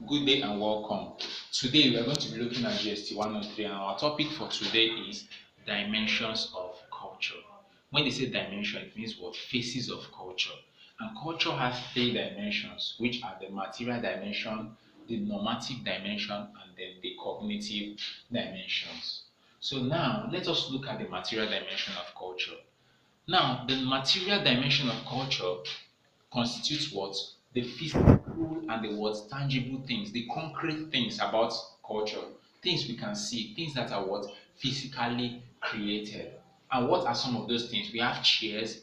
Good day and welcome. Today we are going to be looking at GST 103 and our topic for today is dimensions of culture. When they say dimension, it means what? Phases of culture. And culture has three dimensions, which are the material dimension, the normative dimension, and then the cognitive dimensions. So now let us look at the material dimension of culture. Now, the material dimension of culture constitutes what? The physical and the what? Tangible things, the concrete things about culture. Things we can see, things that are what? Physically created. And what are some of those things? We have chairs,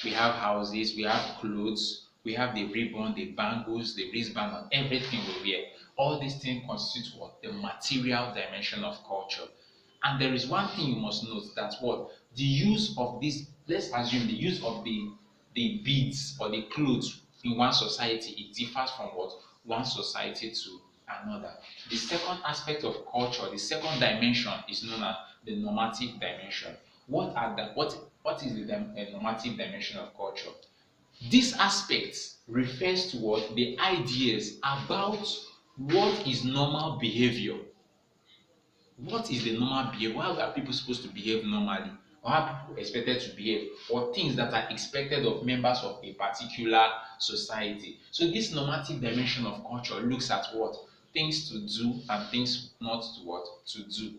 we have houses, we have clothes, we have the ribbon, the bangles, the wristband, and everything we wear. All these things constitute what? The material dimension of culture. And there is one thing you must note that what? The use of this, let's assume the use of the beads or the clothes in one society, it differs from what? One society to another. The second aspect of culture, the second dimension is known as the normative dimension. What is the normative dimension of culture? This aspect refers to what? The ideas about what is normal behavior. What is the normal behavior? How are people supposed to behave normally? Or how are people expected to behave? Or things that are expected of members of a particular society. So this normative dimension of culture looks at what? Things to do and things not to what? To do.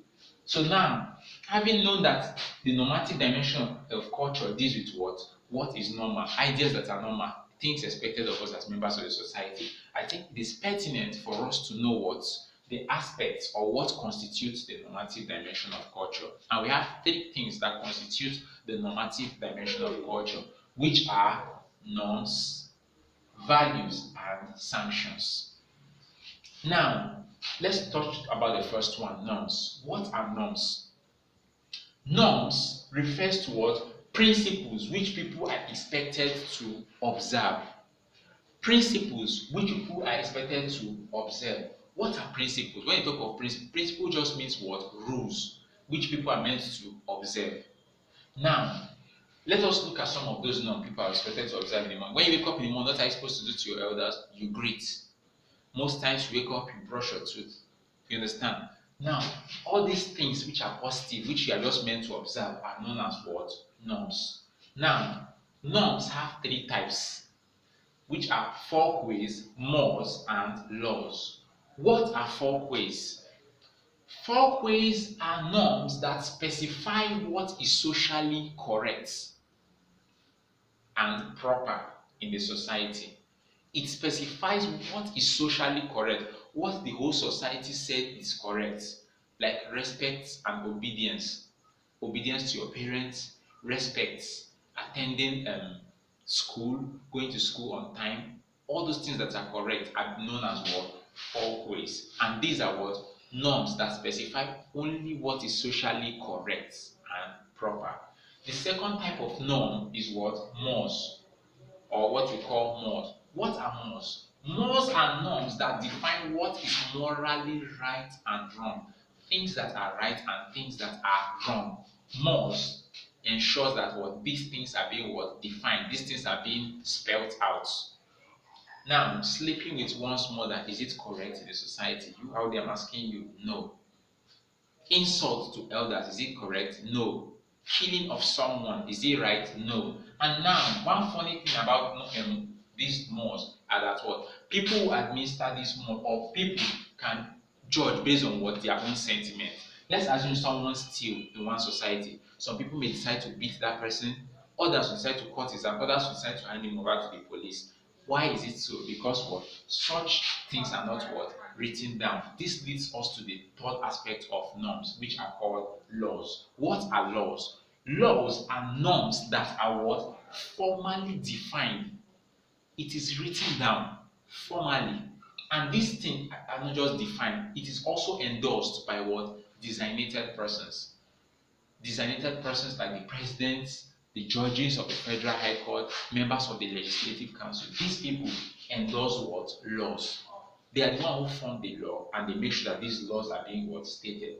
So now, having known that the normative dimension of culture deals with what? What is normal? Ideas that are normal, things expected of us as members of the society. I think it is pertinent for us to know what the aspects or what constitutes the normative dimension of culture. And we have three things that constitute the normative dimension of culture, which are norms, values, and sanctions. Now, let's talk about the first one, norms. What are norms? Norms refers to what? Principles which people are expected to observe. Principles which people are expected to observe. What are principles? When you talk of principle just means what? Rules which people are meant to observe. Now, let us look at some of those norms people are expected to observe in the morning. When you wake up in the morning, what are you supposed to do to your elders? You greet. Most times you wake up, you brush your tooth. You understand? Now, all these things which are positive, which you are just meant to observe, are known as what? Norms. Now, norms have three types, which are folkways, mores, and laws. What are folkways? Folkways are norms that specify what is socially correct and proper in the society. It specifies what is socially correct, what the whole society said is correct, like respect and obedience. Obedience to your parents, respect, attending school, going to school on time. All those things that are correct are known as what? Folkways. And these are what? Norms that specify only what is socially correct and proper. The second type of norm is what? Mores, or what we call mores. What are mores? Mores are norms that define what is morally right and wrong. Things that are right and things that are wrong. Mores ensures that what these things are being what defined, these things are being spelled out. Now, sleeping with one's mother, is it correct in the society? You out there, I'm asking you, no. Insult to elders, is it correct? No. Killing of someone, is it right? No. And now, one funny thing about these laws are that what? People who administer this law, or people can judge based on what their own sentiment. Let's assume someone steals in one society. Some people may decide to beat that person, others will decide to cut his hand, others will decide to hand him over to the police. Why is it so? Because what? Such things are not what? Written down. This leads us to the third aspect of norms, which are called laws. What are laws? Laws are norms that are what? Formally defined. It is written down formally. And these things are not just defined, it is also endorsed by what? Designated persons. Designated persons like the president, the judges of the Federal High Court, members of the Legislative Council. These people endorse what? Laws. They are the ones who form the law and they make sure that these laws are being what? Stated.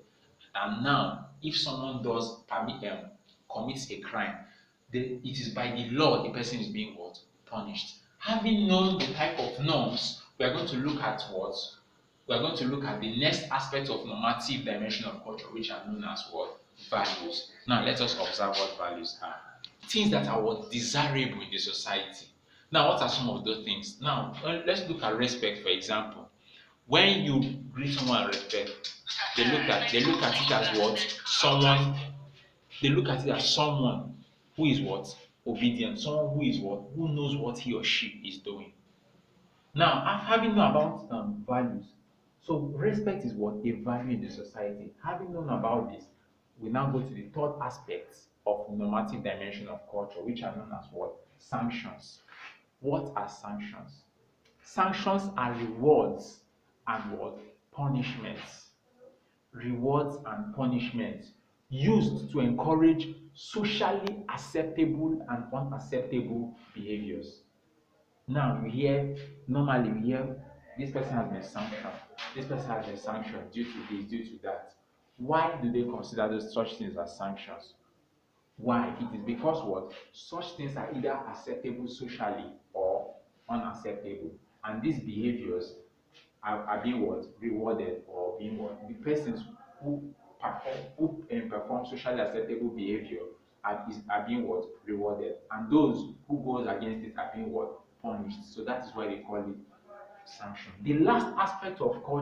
And now, if someone commits a crime, it is by the law the person is being what? Punished. Having known the type of norms, we are going to look at what? We are going to look at the next aspect of normative dimension of culture, which are known as what? Values. Now let us observe what values are. Things that are what? Desirable in the society. Now what are some of those things? Now let's look at respect, for example. When you greet someone with respect, they look at it as what? Someone they look at it as someone who is what? Obedient, someone who is what? Who knows what he or she is doing. Now, having known about values, so respect is what? A value in the society. Having known about this, we now go to the third aspect of normative dimension of culture, which are known as what? Sanctions. What are sanctions? Sanctions are rewards and what? Punishments. Rewards and punishments used to encourage socially acceptable and unacceptable behaviors. Now normally you hear this person has been sanctioned, this person has been sanctioned due to this, due to that. Why do they consider those such things as sanctions? Why? It is because what? Such things are either acceptable socially or unacceptable. And these behaviors are being what? Rewarded, or being what? The persons who perform socially acceptable behavior are being what? Rewarded. And those who goes against it are being what? Punished. So that is why they call it sanction. The last aspect of culture